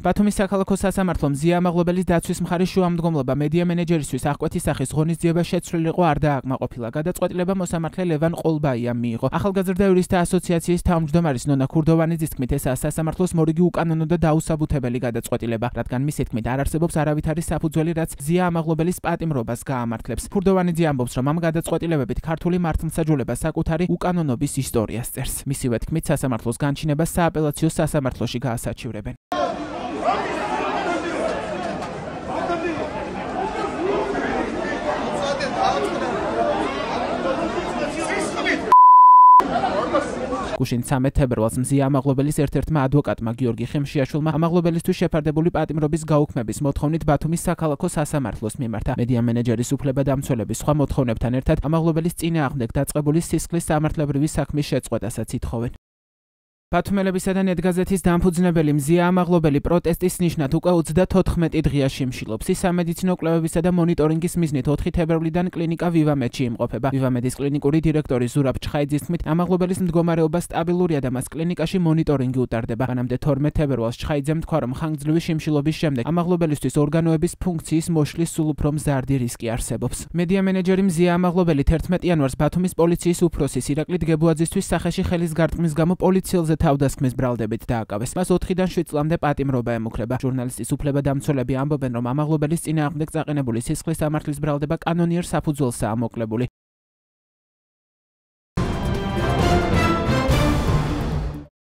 ბათუმის საქალაქო სასამართლომ მზია ამაღლობელის დაცვის მხარის შუამდგომლობა მედია მენეჯერისთვის აღკვეთის სახის ღონისძიება შეცვლილიყო არ დააკმაყოფილა. გადაწყვეტილება მოსამართლე ლევან ყოლბაიამ მიიღო. ახალგაზრდა იურისტთა ასოციაციის თავმჯდომარის ნონა ქურდოვანიძის თქმით, ესაა სასამართლოს მორიგი უკანონო და დაუსაბუთებელი გადაწყვეტილება, რადგან მისი თქმით არ არსებობს არავითარი საფუძველი, რაც მზია ამაღლობელის პატიმრობას გაამართლებს. ქურდოვანიძე ამბობს, რომ ამ გადაწყვეტილებებით ქართული მართლმსაჯულება საკუთარი უკანონობის ისტორიას წერს. მისივე თქმით, სასამართლოს განჩინებას სააპელაციო სასამართლოში გაასაჩივრებენ. გუშინ 13 თებერვალს მზია ამაღლობელის ერთ-ერთმა ადვოკატმა გიორგი ხემშიაშვილმა ამაღლობელისთვის შეფარდებული პატიმრობის გაუქმების მოთხოვნით ბათუმის საქალაქო სასამართლოს მიმართა. მედია მენეჯერის უფლებადამცველების სხვა მოთხოვნებთან ერთად ამაღლობელის წინააღმდეგ დაწყებული სისხლის სამართლებრივი საქმის შეწყვეტასაც ითხოვენ. ბათუმელებისა და ნეტგაზეთის დამფუძნებელი მზია ამაღლობელი პროტესტის ნიშნად უკვე 34 დღეა შიმშილობს. ის სამედიცინო კვლევებისა და მონიტორინგის მიზნით 4 თებერვლიდან კლინიკა ვივამედში იმყოფება. ვივამედის კლინიკური დირექტორი ზურაბ ჩხაიძის თქმით, ამაღლობელის მდგომარეობა სტაბილურია და მას კლინიკაში მონიტორინგი უტარდება. მანამდე 12 თებერვალს ჩხაიძემ თქვა, რომ ხანგრძლივი შიმშილობის შემდეგ ამაღლობელისთვის ორგანოების ფუნქციის მოშლის სულ უფრო მზარდი რისკი არსებობს. მედია მენეჯერი მზია ამაღლობელი 11 იანვარს ბათუმის პოლიციის უფროსის ირაკლი დგებუაძისთვის სახეში ხელის გარტყმის გამო პოლიციელზე თავდასხმის ბრალდებით დააკავეს. მას 4-დან 7 წლამდე პატიმრობა ემუქრება. ჟურნალისტის უფლებადამცველები ამბობენ, რომ ამაღლობელის წინააღმდეგ წაყენებული სისხლის სამართლის ბრალდება კანონიერ საფუძველსაა მოკლებული.